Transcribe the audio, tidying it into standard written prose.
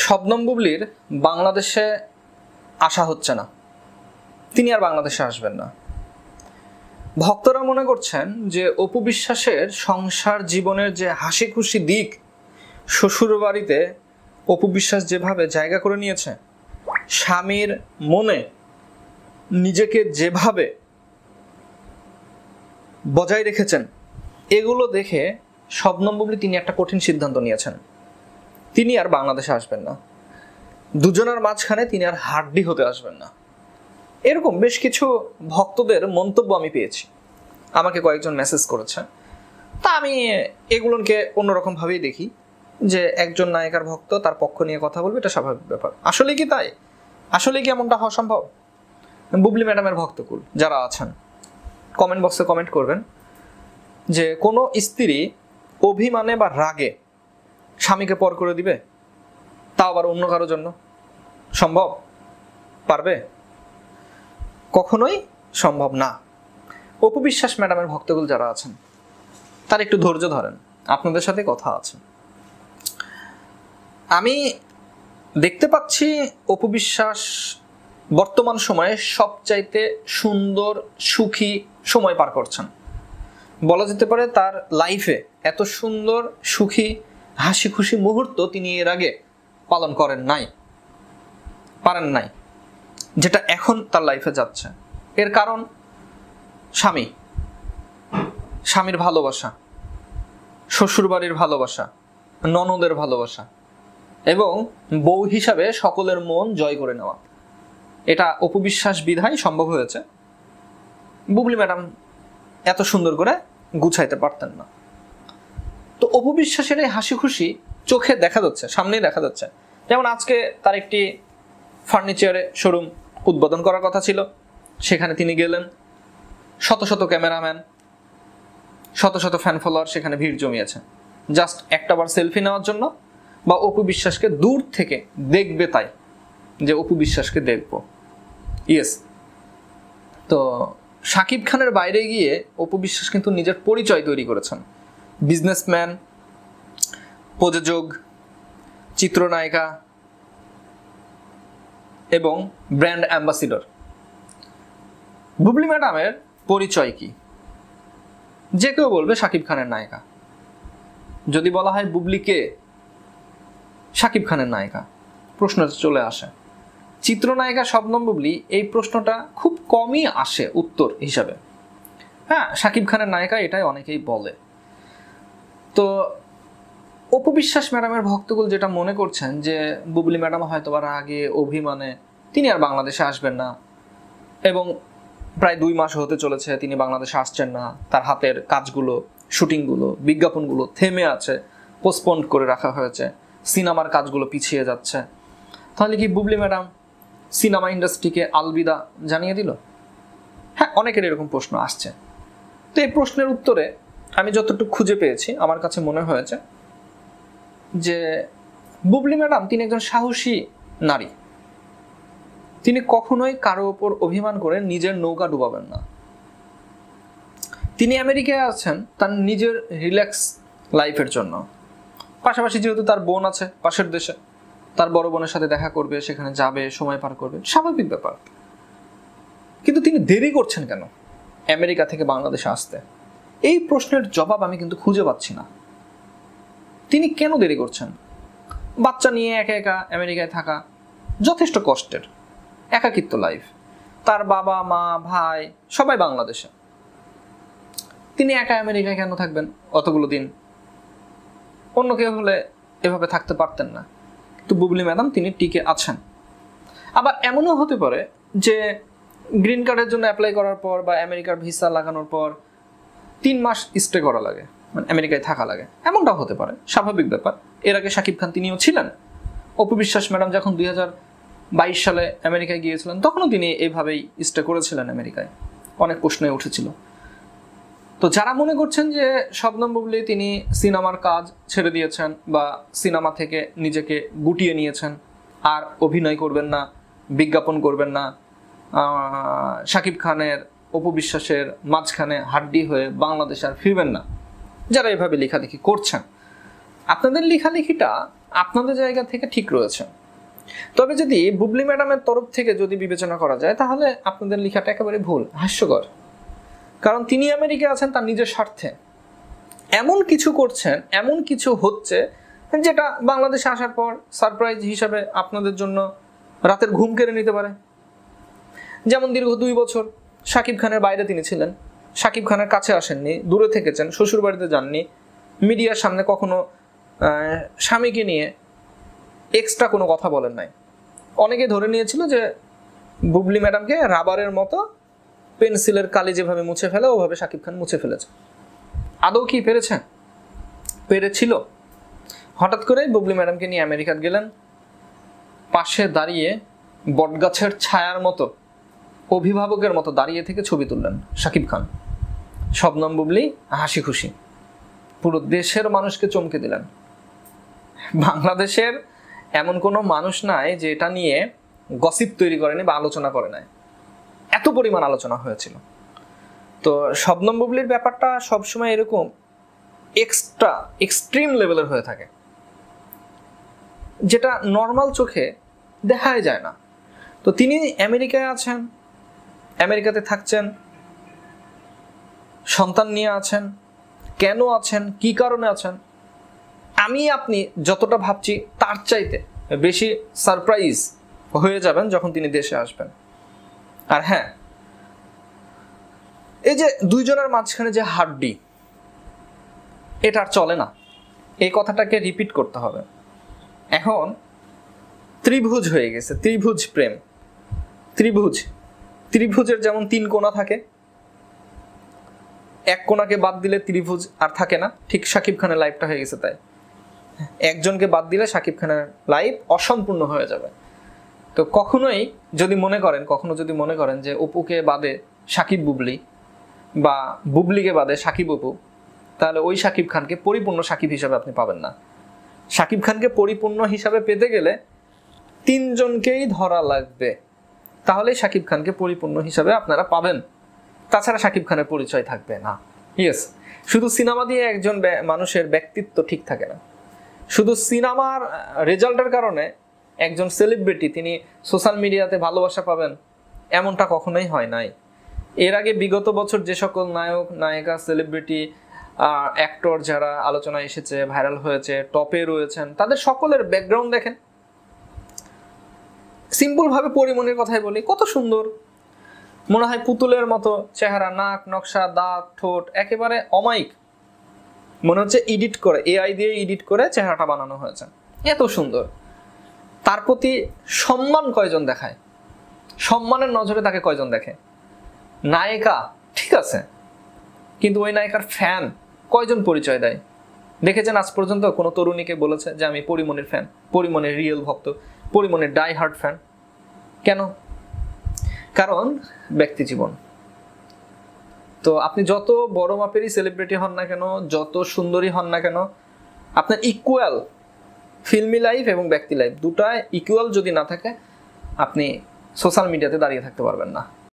শবনম বুবলির বাংলাদেশে আসা হচ্ছে না, তিনি আর বাংলাদেশে আসবেন না। ভক্তরা মনে করছেন যে অপু বিশ্বাসের সংসার জীবনের যে হাসি খুশি দিক, শ্বশুর বাড়িতে অপু বিশ্বাস যেভাবে জায়গা করে নিয়েছে, স্বামীর মনে নিজেকে যেভাবে বজায় রেখেছেন, এগুলো দেখে শবনম বুবলি তিনি একটা কঠিন সিদ্ধান্ত নিয়েছেন, তিনি আর বাংলাদেশে আসবেন না। দুজনের মাঝখানে তিনি আর হাড্ডি হতে আসবেন না। এরকম বেশ কিছু ভক্তদের মন্তব্য আমি পেয়েছি, আমাকে কয়েকজন মেসেজ করেছে। তা আমি এগুলোকে অন্যরকম ভাবেই দেখি যে একজন নায়িকার ভক্ত তার পক্ষ নিয়ে কথা বলবে, এটা স্বাভাবিক ব্যাপার। আসলে কি তাই? আসলে কি এমনটা হওয়া সম্ভব? বুবলি ম্যাডামের ভক্তকুল যারা আছেন কমেন্ট বক্সে কমেন্ট করবেন যে কোনো স্ত্রী অভিমানে বা রাগে স্বামীকে পর করে দিবে, তাও আবার অন্য কারোর জন্য? সম্ভব? পারবে? কখনোই সম্ভব না। অপু বিশ্বাস ম্যাডামের ভক্তকুল যারা আছেন তার একটু ধৈর্য ধরেন, আপনাদের সাথে কথা আছে। আমি দেখতে পাচ্ছি অপু বিশ্বাস বর্তমান সময়ে সবচাইতে সুন্দর সুখী সময় পার করছেন। বলা যেতে পারে তার লাইফে এত সুন্দর সুখী হাসি খুশি মুহূর্ত তিনি এর আগে পালন পারেন নাই, যেটা এখন তার লাইফে যাচ্ছে। এর কারণ স্বামীর ভালোবাসা, শ্বশুরবাড়ির ভালোবাসা, ননদের ভালোবাসা এবং বউ হিসাবে সকলের মন জয় করে নেওয়া। এটা অপু বিশ্বাস বিধায় সম্ভব হয়েছে। বুবলি ম্যাডাম এত সুন্দর করে গুছাইতে পারতেন না। তো অপু বিশ্বাসের এই হাসি খুশি চোখে দেখা যাচ্ছে, সামনেই দেখা যাচ্ছে। যেমন আজকে তার একটি ফার্নিচারে শোরুম উদ্বোধন করার কথা ছিল, সেখানে তিনি গেলেন। শত শত ক্যামেরাম্যান, শত শত ফ্যান ফলোয়ার সেখানে ভিড় জমিয়েছে, জাস্ট একটাবার সেলফি নেওয়ার জন্য বা অপু বিশ্বাসকে দূর থেকে দেখবে, তাই যে অপু বিশ্বাসকে দেখবো। ইয়েস, তো শাকিব খানের বাইরে গিয়ে অপু বিশ্বাস কিন্তু নিজের পরিচয় তৈরি করেছেন। বিজনেসম্যান, প্রযোজক, চিত্রনায়িকা এবং ব্র্যান্ড অ্যাম্বাসিডর। বুবলি ম্যাডামের পরিচয় কি? যে কেউ বলবে শাকিব খানের নায়িকা। যদি বলা হয় বুবলি কে? শাকিব খানের নায়িকা, প্রশ্ন চলে আসে। চিত্রনায়িকা শবনম বুবলি, এই প্রশ্নটা খুব কমই আসে উত্তর হিসাবে। হ্যাঁ, শাকিব খানের নায়িকা, এটাই অনেকেই বলে। তো অপু বিশ্বাস ম্যাডামের ভক্তকুল যেটা মনে করছেন যে বুবলি ম্যাডাম হয়তো বা আগে অভিমানে তিনি আর বাংলাদেশে আসবেন না, এবং প্রায় 2 মাস হতে চলেছে তিনি বাংলাদেশে আসছেন না। তার হাতের কাজগুলো, শুটিংগুলো, বিজ্ঞাপনগুলো থেমে আছে, পোস্টপোন্ড করে রাখা হয়েছে, সিনেমার কাজগুলো পিছিয়ে যাচ্ছে। তাহলে কি বুবলি ম্যাডাম সিনেমা ইন্ডাস্ট্রিকে আলবিদা জানিয়ে দিল? হ্যাঁ, অনেকের এরকম প্রশ্ন আসছে। তো এই প্রশ্নের উত্তরে আমি যতটুকু খুঁজে পেয়েছি, আমার কাছে মনে হয়েছে যে বুবলি ম্যাডাম তিনি একজন সাহসী নারী। তিনি কখনোই কারো ওপর অভিমান করে নিজের নৌকা ডুবাবেন না। তিনি আমেরিকায় আছেন তার নিজের রিল্যাক্স লাইফের জন্য, পাশাপাশি যেহেতু তার বোন আছে পাশের দেশে, তার বড় বোনের সাথে দেখা করবে, সেখানে যাবে, সময় পার করবে, স্বাভাবিক ব্যাপার। কিন্তু তিনি দেরি করছেন কেন আমেরিকা থেকে বাংলাদেশে আসতে? এই প্রশ্নের জবাব আমি কিন্তু খুঁজে পাচ্ছি না। তিনি কেন দেরি করছেন? বাচ্চা নিয়ে একা একা আমেরিকায় থাকা যথেষ্ট কষ্টের, একাকিত্ব লাইফ। তার বাবা মা ভাই সবাই বাংলাদেশে, তিনি একা আমেরিকায় কেন থাকবেন অতগুলো দিন? অন্য কেউ হলে এভাবে থাকতে পারতেন না, কিন্তু বুবলি ম্যাডাম তিনি টিকে আছেন। আবার এমনও হতে পারে যে গ্রিন কার্ডের জন্য অ্যাপ্লাই করার পর বা আমেরিকার ভিসা লাগানোর পর 3 মাস স্টে করা লাগে, মানে আমেরিকায় থাকা লাগে, এমনটাও হতে পারে, স্বাভাবিক ব্যাপার। এর আগে শাকিব খান তিনিও ছিলেন। অপু বিশ্বাস ম্যাডাম যখন 2022 সালে আমেরিকায় গিয়েছিলেন, তখনও তিনি এইভাবেই স্টে করেছিলেন আমেরিকায়। অনেক প্রশ্নই উঠেছিল। তো যারা মনে করছেন যে শবনম বুবলি তিনি সিনেমার কাজ ছেড়ে দিয়েছেন বা সিনেমা থেকে নিজেকে গুটিয়ে নিয়েছেন, আর অভিনয় করবেন না, বিজ্ঞাপন করবেন না, শাকিব খানের অপু বিশ্বাসের মাঝখানে হাড্ডি হয়ে বাংলাদেশ আর ফিরবেন না, যারা এভাবে লেখালেখি করছেন, আপনাদের লেখালেখিটা আপনাদের জায়গা থেকে ঠিক রয়েছে। তবে যদি বুবলি ম্যাডামের তরফ থেকে যদি বিবেচনা করা যায় তাহলে আপনাদের লেখাটা একেবারে ভুল, হাস্যকর। কারণ তিনি আমেরিকায় আছেন তার নিজের স্বার্থে, এমন কিছু করছেন, এমন কিছু হচ্ছে যেটা বাংলাদেশে আসার পর সারপ্রাইজ হিসাবে আপনাদের জন্য রাতের ঘুম কেড়ে নিতে পারে। যেমন দীর্ঘ 2 বছর শাকিব খানের বাইরে তিনি ছিলেন, শাকিব খানের কাছে আসেননি, দূরে থেকেছেন, শ্বশুর বাড়িতে যাননি, মিডিয়ার সামনে কখনো স্বামীকে নিয়ে এক্সট্রা কোনো কথা বলেন নাই। অনেকে ধরে নিয়েছিল যে বুবলি ম্যাডামকে রাবারের মতো পেন্সিলের কালি যেভাবে মুছে ফেলে ওভাবে শাকিব খান মুছে ফেলেছে। আদৌ কি পেরেছেন? পেরেছিল? হঠাৎ করে বুবলি ম্যাডামকে নিয়ে আমেরিকা গেলেন, পাশে দাঁড়িয়ে বটগাছের ছায়ার মতো অভিভাবকের মতো দাঁড়িয়ে থেকে ছবি তুললেন শাকিব খান। শবনম বুবলি হাসি খুশি, পুরো দেশের মানুষকে চমকে দিলেন। বাংলাদেশের এমন কোনো মানুষ নাই যে এটা নিয়ে গসিপ তৈরি করেনি বা আলোচনা করে নাই, এত পরিমাণ আলোচনা হয়েছিল। তো শবনম বুবলির ব্যাপারটা সবসময় এরকম এক্সট্রিম লেভেলের হয়ে থাকে, যেটা নর্মাল চোখে দেখাই যায় না। তো তিনি আমেরিকায় আছেন, আমেরিকাতে থাকছেন, সন্তান নিয়ে আছেন। কেন আছেন, কি কারণে আছেন, আমি আপনি যতটা ভাবছি তার চাইতে বেশি সারপ্রাইজ হয়ে যাবেন যখন তিনি দেশে আসবেন। আর হ্যাঁ, এই যে দুইজনের মাঝখানে যে হাড্ডি, এটা আর চলে না, এই কথাটাকে রিপিট করতে হবে। এখন ত্রিভুজ হয়ে গেছে, ত্রিভুজ প্রেম। ত্রিভুজের যেমন 3 কোণা থাকে, এক কোণাকে বাদ দিলে ত্রিভুজ আর থাকে না, ঠিক শাকিব খানের লাইফটা হয়ে গেছে তাই। একজনকে বাদ দিলে শাকিব খানের লাইফ অসম্পূর্ণ হয়ে যাবে। তো কখনো যদি মনে করেন যে অপুকে বাদে শাকিব বুবলি বা বুবলিকে বাদে শাকিব অপু, তাহলে ওই শাকিব খানকে পরিপূর্ণ শাকিব হিসাবে আপনি পাবেন না। শাকিব খানকে পরিপূর্ণ হিসাবে পেতে গেলে 3 জনকেই ধরা লাগবে, তাহলে শাকিব খানকে পরিপূর্ণ হিসাবে আপনারা পাবেন। তাছাড়া শাকিব খানের পরিচয় থাকবে না। ইয়েস, শুধু সিনেমা দিয়ে একজন মানুষের ব্যক্তিত্ব ঠিক থাকে না। শুধু সিনেমার রেজাল্টের কারণে একজন সেলিব্রিটি তিনি সোশ্যাল মিডিয়াতে ভালোবাসা পাবেন, এমনটা কখনোই হয় নাই। এর আগে বিগত বছর যে সকল নায়ক নায়িকা সেলিব্রিটি অ্যাক্টর যারা আলোচনায় এসেছে, ভাইরাল হয়েছে, টপে রয়েছেন, তাদের সকলের ব্যাকগ্রাউন্ড দেখেন। সিম্পল ভাবে পরিমণির কথাই বলি, কত সুন্দর, মনে হয় পুতুলের মতো চেহারা, নাক, নকশা, দাঁত, ঠোঁট একেবারে অমায়িক, মনে হচ্ছে এডিট করে, এআই দিয়ে এডিট করে চেহারাটা বানানো হয়েছে, এত সুন্দর। তার প্রতি সম্মান কয়জন দেখায়? সম্মানের নজরে তাকে কয়জন দেখে? নায়িকা ঠিক আছে, কিন্তু ওই নায়িকার ফ্যান কয়জন পরিচয় দেয়? দেখেছেন আজ পর্যন্ত কোনো তরুণীকে বলেছে যে আমি পরিমণির ফ্যান, পরিমণির রিয়েল ভক্ত, পরিমণির ডাই হার্ট ফ্যান? কেন? কারণ ব্যক্তি জীবন। তো আপনি যত বড় মাপেরই সেলিব্রিটি হন না কেন, যত সুন্দরী হন না কেন, আপনার ইকুয়াল ফিল্মি লাইফ এবং ব্যক্তি লাইফ দুটাই ইকুয়াল যদি না থাকে, আপনি সোশ্যাল মিডিয়াতে দাঁড়িয়ে থাকতে পারবেন না।